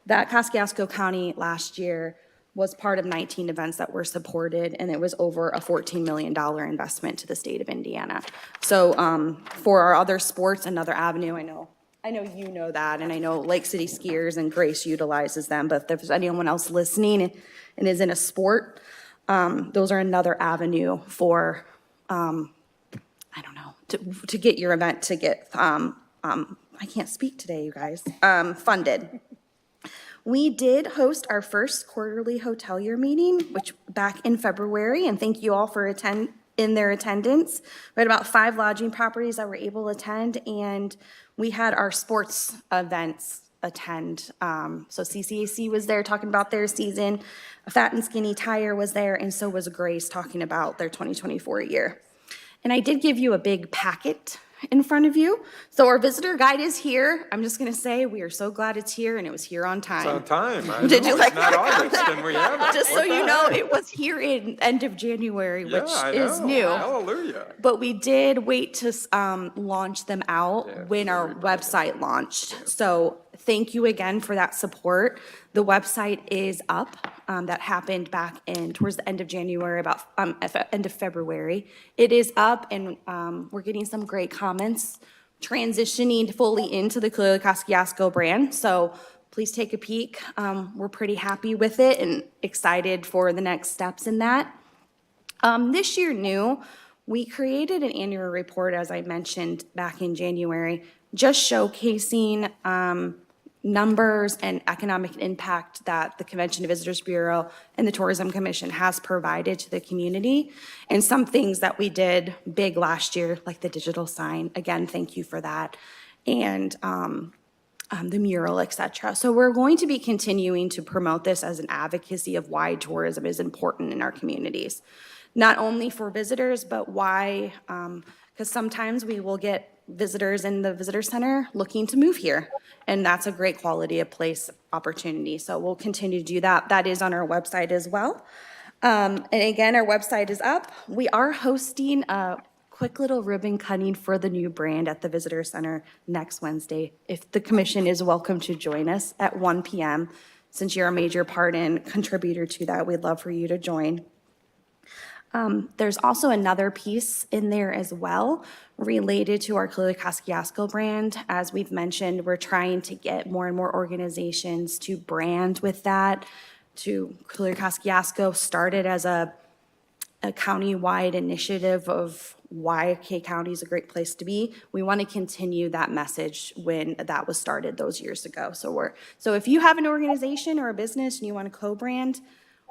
That Kosciuszko County last year was part of 19 events that were supported, and it was over a $14 million investment to the state of Indiana. So for our other sports, another avenue, I know you know that, and I know Lake City Skiers and Grace utilizes them, but if there's anyone else listening and is in a sport, those are another avenue for, I don't know, to get your event to get, I can't speak today, you guys, funded. We did host our first quarterly hotelier meeting, which back in February, and thank you all for their attendance. We had about 5 lodging properties that were able to attend, and we had our sports events attend. So CCAC was there talking about their season. Fat and Skinny Tire was there, and so was Grace talking about their 2024 year. And I did give you a big packet in front of you. So our visitor guide is here. I'm just gonna say, we are so glad it's here, and it was here on time. It's on time. Did you like It's not August, and we have it. Just so you know, it was here in end of January, which Yeah, I is know. new. Hallelujah. But we did wait to launch them out Yeah, when our website launched. So thank you again for that support. The website is up. That happened back towards the end of January, about end of February. It is up, and we're getting some great comments, transitioning fully into the Clearly Kosciuszko brand. So please take a peek. We're pretty happy with it and excited for the next steps in that. This year new, we created an annual report, as I mentioned back in January, just showcasing numbers and economic impact that the Convention and Visitors Bureau and the Tourism Commission has provided to the community, and some things that we did big last year, like the digital sign. Again, thank you for that. And the mural, et cetera. So we're going to be continuing to promote this as an advocacy of why tourism is important in our communities. Not only for visitors, but why, because sometimes we will get visitors in the visitor center looking to move here. And that's a great quality of place opportunity. So we'll continue to do that. That is on our website as well. And again, our website is up. We are hosting a quick little ribbon cutting for the new brand at the visitor center next Wednesday. If the commission is welcome to join us at 1 p.m. Since you're a major part and contributor to that, we'd love for you to join. There's also another piece in there as well related to our Clearly Kosciuszko brand. As we've mentioned, we're trying to get more and more organizations to brand with that. To Clearly Kosciuszko started as a a county-wide initiative of why K County is a great place to be. We want to continue that message when that was started those years ago. So if you have an organization or a business and you want to co-brand,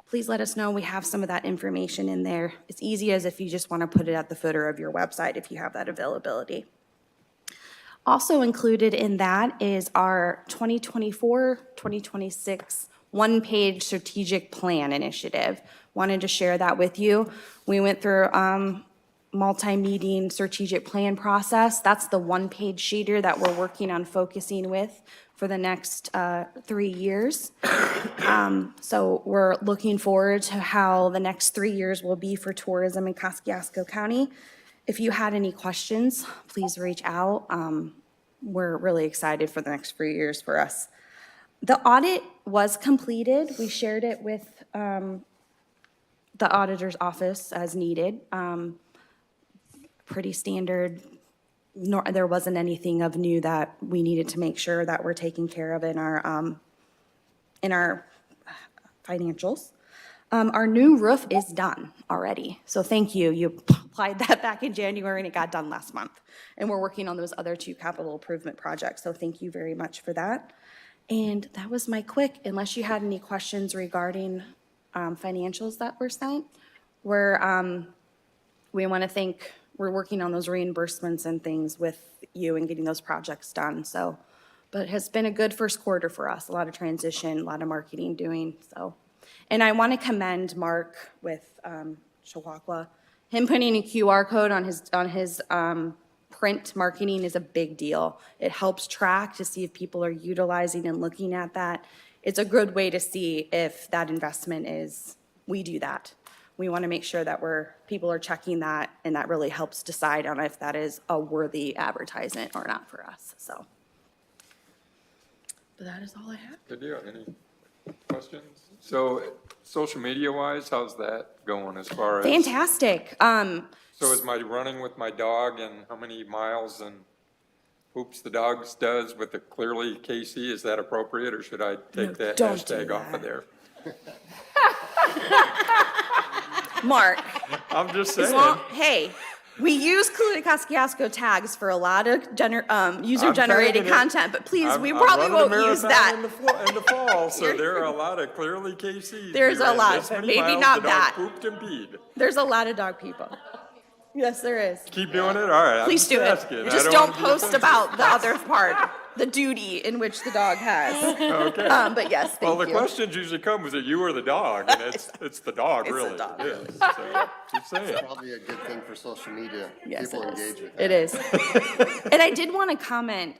please let us know. We have some of that information in there. It's easy as if you just want to put it at the footer of your website if you have that availability. Also included in that is our 2024-2026 one-page strategic plan initiative. Wanted to share that with you. We went through multi-meeting strategic plan process. That's the one-page sheeter that we're working on focusing with for the next 3 years. So we're looking forward to how the next 3 years will be for tourism in Kosciuszko County. If you had any questions, please reach out. We're really excited for the next 3 years for us. The audit was completed. We shared it with the auditor's office as needed. Pretty standard. There wasn't anything of new that we needed to make sure that we're taking care of in our financials. Our new roof is done already, so thank you. You applied that back in January and it got done last month. And we're working on those other 2 capital improvement projects, so thank you very much for that. And that was my quick, unless you had any questions regarding financials that were sent. We want to thank, we're working on those reimbursements and things with you and getting those projects done, so. But it has been a good first quarter for us, a lot of transition, a lot of marketing doing, so. And I want to commend Mark with Chihuahua. Him putting a QR code on his print marketing is a big deal. It helps track to see if people are utilizing and looking at that. It's a good way to see if that investment is, we do that. We want to make sure that people are checking that, and that really helps decide on if that is a worthy advertisement or not for us, so. But that is all I have. Good deal. Any questions? So social media wise, how's that going as far as? Fantastic. So is my running with my dog and how many miles and hoops the dogs does with the clearly KC, is that appropriate, or should I take that don't do hashtag off of that. there? Mark, I'm just as saying. long, hey, we use Kccrvc tags for a lot of user-generated tagging it. content, but please, we I'm probably running a won't use marathon that. in the fall, so there are a lot of clearly KCs. There's We a ran lot, this but many maybe miles, not the dog that. Pooped and peed. There's a lot of dog people. Yes, there is. Keep doing it? All right. Please I'm do just it. asking. I Just don't wanna be post offensive. about the other part, the duty in which the dog has. Okay. But yes, Well, thank the you. questions usually come, was it you or the dog? And it's the dog, It's the really. dog. It is. So, just saying. Probably a good thing for social media. Yes, People it is. engage with that. It is. And I did want to comment,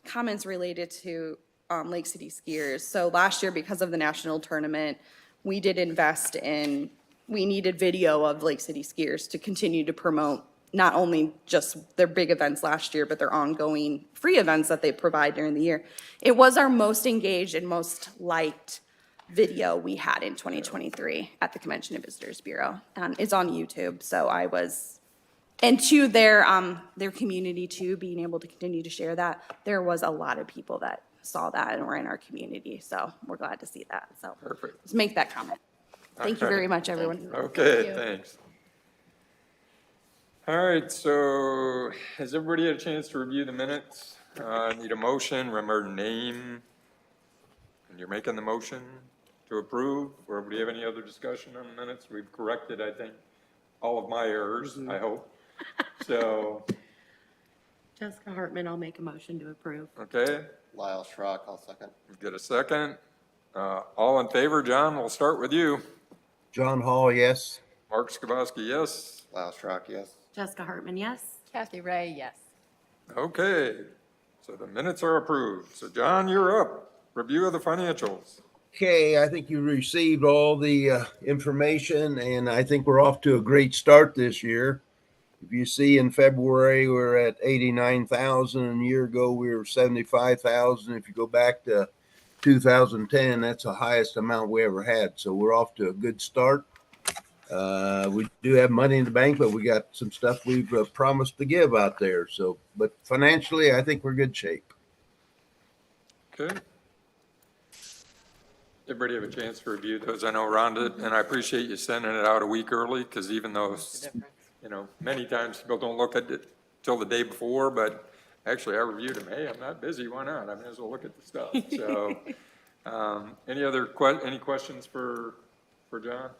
comments related to Lake City skiers. So last year, because of the national tournament, we did invest in, we needed video of Lake City skiers to continue to promote not only just their big events last year, but their ongoing free events that they provide during the year. It was our most engaged and most liked video we had in 2023 at the Convention and Visitors Bureau. It's on YouTube, so I was, and to their community too, being able to continue to share that, there was a lot of people that saw that and were in our community, so we're glad to see that, so. Perfect. Just make that comment. Thank you very much, everyone. Okay, thanks. All right, so has everybody had a chance to review the minutes? Need a motion, remember name, and you're making the motion to approve, or do you have any other discussion on the minutes? We've corrected, I think, all of my errors, I hope. So, Jessica Hartman, I'll make a motion to approve. okay, Lyle Schrock, I'll second. get a second. All in favor, John, we'll start with you. John Hall, yes. Mark Skibowski, yes. Lyle Schrock, yes. Jessica Hartman, yes. Kathy Ray, yes. Okay, so the minutes are approved. So John, you're up. Review of the financials. Okay, I think you received all the information, and I think we're off to a great start this year. If you see in February, we're at 89,000, and a year ago we were 75,000. If you go back to 2010, that's the highest amount we ever had. So we're off to a good start. We do have money in the bank, but we got some stuff we've promised to give out there. So, but financially, I think we're in good shape. Okay. everybody have a chance to review those? I know Rhonda, and I appreciate you sending it out a week early, because even though, many times people don't look at it till the day before, but actually I reviewed them. Hey, I'm not busy, why not? I may as well look at the stuff. So, any questions for John?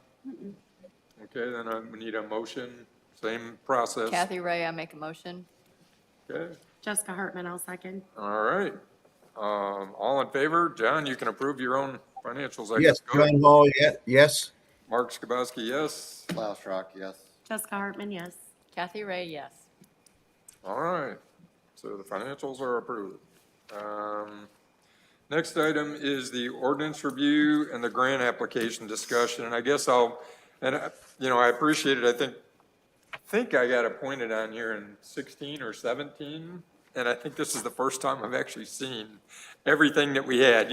Okay, then we need a motion, same process. Kathy Ray, I make a motion. Okay, Jessica Hartman, I'll second. all right. All in favor? John, you can approve your own financials. I Yes, guess. Go. John Hall, yes. Mark Skibowski, yes. Klaus Rock, yes. Jessica Hartman, yes. Kathy Ray, yes. All right, so the financials are approved. Next item is the ordinance review and the grant application discussion, and I guess I appreciate it. I think I got appointed on here in 16 or 17, and I think this is the first time I've actually seen everything that we had.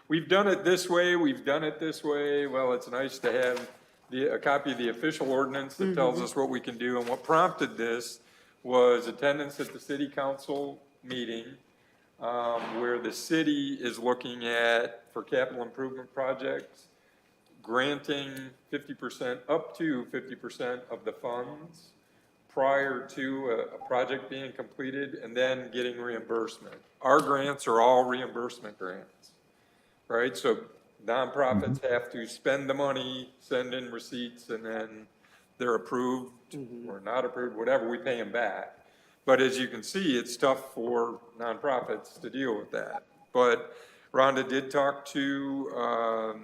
We've done it this way, we've done it this way. Well, it's nice to have a copy of the official ordinance that tells us what we can do, and what prompted this was attendance at the city council meeting, where the city is looking at, for capital improvement projects, granting 50%, up to 50% of the funds prior to a project being completed, and then getting reimbursement. Our grants are all reimbursement grants, right? So nonprofits have to spend the money, send in receipts, and then they're approved or not approved, whatever, we pay them back. But as you can see, it's tough for nonprofits to deal with that. But Rhonda did talk to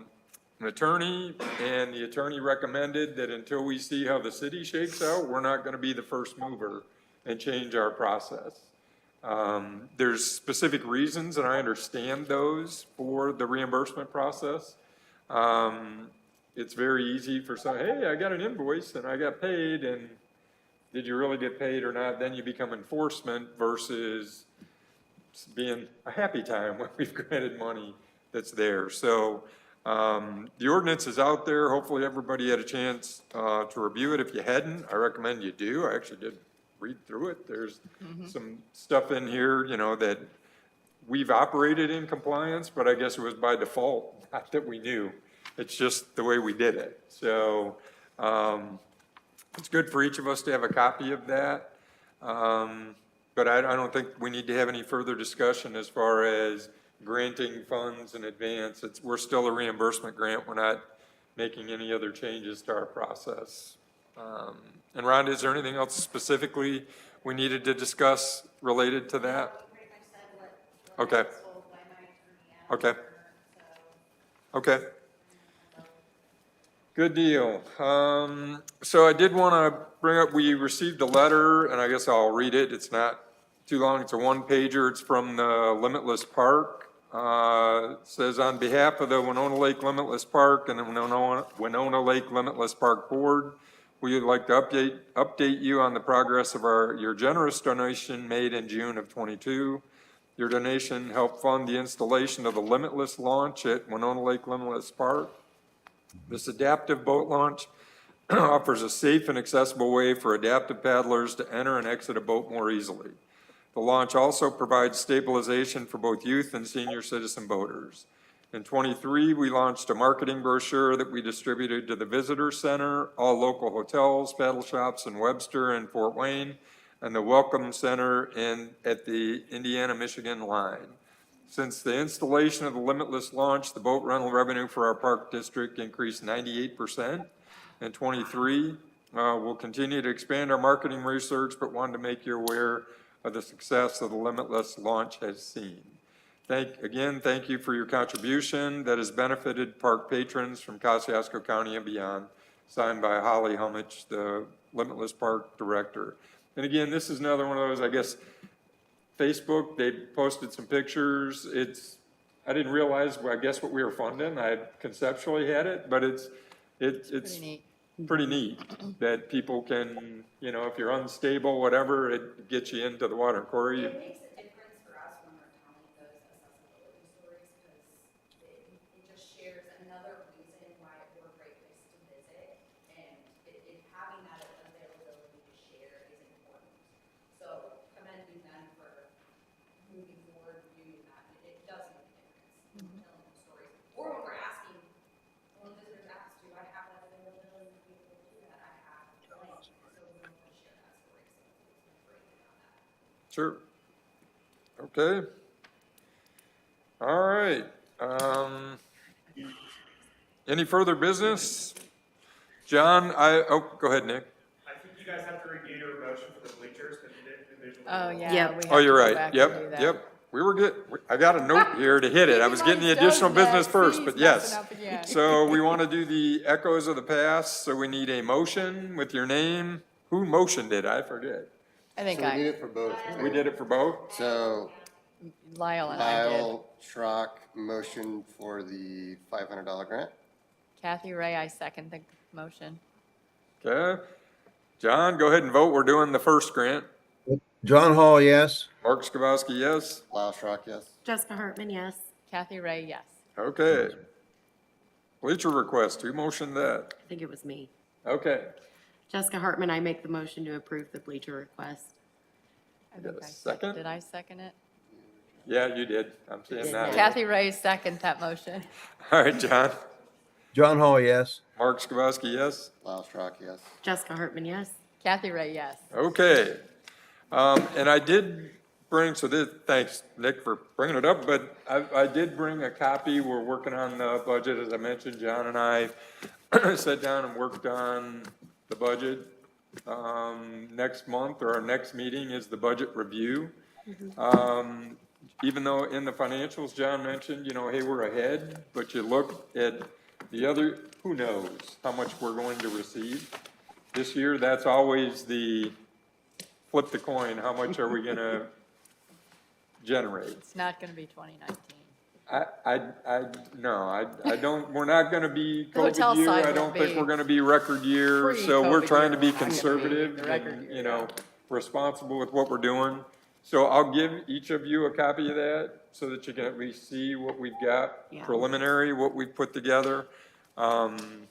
an attorney, and the attorney recommended that until we see how the city shakes out, we're not going to be the first mover and change our process. There's specific reasons, and I understand those for the reimbursement process. It's very easy for some, hey, I got an invoice and I got paid, and did you really get paid or not? Then you become enforcement versus being a happy time when we've granted money that's there. So the ordinance is out there. Hopefully everybody had a chance to review it. If you hadn't, I recommend you do. I actually did read through it. There's some stuff in here, that we've operated in compliance, but I guess it was by default, not that we knew. It's just the way we did it. So it's good for each of us to have a copy of that. But I don't think we need to have any further discussion as far as granting funds in advance. We're still a reimbursement grant. We're not making any other changes to our process. And Rhonda, is there anything else specifically we needed to discuss related to that? We pretty much said what Okay. I was told by my attorney. Okay. Okay. Good deal. So I did want to bring up, we received a letter, and I guess I'll read it. It's not too long. It's a one-pager. It's from the Limitless Park. It says, on behalf of the Winona Lake Limitless Park and the Winona Lake Limitless Park Board, we would like to update you on the progress of your generous donation made in June of 22. Your donation helped fund the installation of the Limitless launch at Winona Lake Limitless Park. This adaptive boat launch offers a safe and accessible way for adaptive paddlers to enter and exit a boat more easily. The launch also provides stabilization for both youth and senior citizen boaters. In 23, we launched a marketing brochure that we distributed to the Visitor Center, all local hotels, paddle shops in Webster and Fort Wayne, and the Welcome Center at the Indiana-Michigan line. Since the installation of the Limitless launch, the boat rental revenue for our park district increased 98%. In 23, we'll continue to expand our marketing research, but wanted to make you aware of the success of the Limitless launch has seen. Thank you for your contribution that has benefited park patrons from Kosciuszko County and beyond. Signed by Holly Hummich, the Limitless Park Director. And again, this is another one of those, I guess, Facebook, they posted some pictures. I didn't realize, I guess, what we were funding. I conceptually had it, but it's pretty neat that people can, if you're unstable, whatever, it gets you into the water. Corey? It makes a difference for us when we're telling those accessibility stories, because it just shares another reason why we're a great place to visit, and having that availability to share is important. So commending them for moving forward, doing that, it does make a difference, telling those stories. Or when we're asking Sure. Okay. All right. Any further business? John, go ahead, Nick. I think you guys have to review your motion for the bleachers, because you didn't individually. Oh, vote. yeah. Yep. we have Oh, to you're go right. back and do Yep, that. yep. I got a note here to hit it. I was getting the additional business first, but yes. So we want to do the echoes of the past, so we need a motion with your name. Who motioned it? I forget. I think So we need it for both, We right? did it for both? So Lyle and I did. Lyle Schrock motion for the $500 grant. Kathy Ray, I second the motion. Okay. John, go ahead and vote. We're doing the first grant. John Hall, yes. Mark Skibowski, yes. Lyle Schrock, yes. Jessica Hartman, yes. Kathy Ray, yes. Okay. Bleacher request, who motioned that? I think it was me. Okay. Jessica Hartman, I make the motion to approve the bleacher request. I think I Second? Did I second it? Yeah, you did. I'm seeing that. Kathy Ray, second that motion. All right, John. John Hall, yes. Mark Skibowski, yes. Lyle Schrock, yes. Jessica Hartman, yes. Kathy Ray, yes. Okay. And I did bring, thanks, Nick, for bringing it up, but I did bring a copy. We're working on the budget, as I mentioned. John and I sat down and worked on the budget. Next month, or our next meeting, is the budget review. Even though in the financials, John mentioned, hey, we're ahead, but you look at the other, who knows how much we're going to receive this year. That's always the flip the coin, how much are we gonna generate? It's not going to be 2019. I don't, we're not gonna be The hotel COVID year, side I won't don't think be we're gonna be record year, so we're pre-COVID trying to be year, we're not gonna be conservative the record and, year, responsible with what we're doing. So I'll give each of you a copy of that, so that you can at least see what we've got Yeah. preliminary, what we've put together. And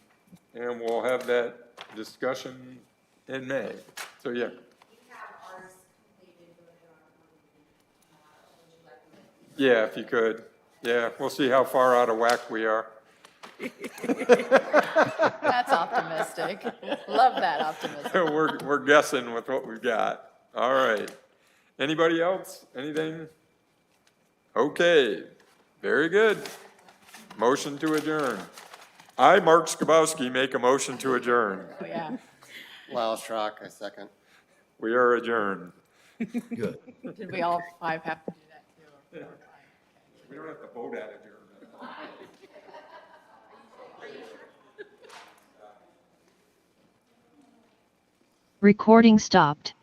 we'll have that discussion in May, so yeah. Yeah, if you could. Yeah, we'll see how far out of whack we are. That's optimistic. Love that optimism. We're guessing with what we've got. All right. Anybody else? Anything? Okay, very good. Motion to adjourn. I, Mark Skibowski, make a motion to adjourn. Oh, yeah. Lyle Schrock, I second. We are adjourned. Good. Did we all five have to do that too? Or We don't have to vote at adjournment. Recording stopped.